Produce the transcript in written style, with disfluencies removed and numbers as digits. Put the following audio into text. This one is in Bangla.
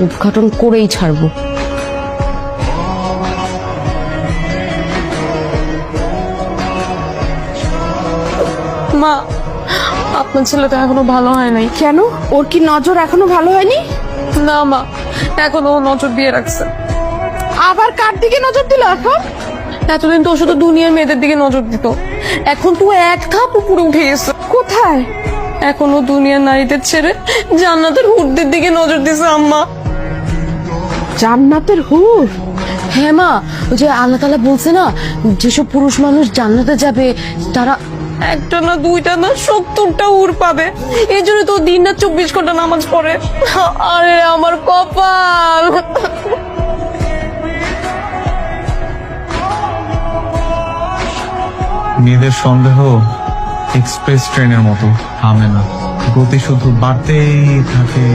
উদ্ঘাটন করেই ছাড়বো। মা, আপনার ছেলেটা এখনো ভালো হয় নাই। কেন, ওর কি নজর এখনো ভালো হয়নি? না মা, এখনো ও নজর দিয়ে রাখছে। আবার কার দিকে নজর দিল এখন? এতদিন তো ও শুধু দুনিয়ার মেয়েদের দিকে নজর দিত, এখন তো এক ধাপ উপরে উঠে গেছে। কোথায়? এখনো দুনিয়ার নারীদের ছেড়ে জান্নাতের হুরদের দিকে নজর দিছে আম্মা। জান্নাতের হুর? হ্যাঁ মা, ওই যে আল্লাহ তাআলা বলছে না, যেসব পুরুষ মানুষ জান্নাতে যাবে তারা একটা না দুইটা না 70টা হুর পাবে। এই জন্য তো দিন না 24 ঘন্টা নামাজ পড়ে। আরে আমার কপাল। মেয়েদের সন্দেহ এক্সপ্রেস ট্রেনের মতো থামে না, গতি শুধু বাড়তেই থাকে।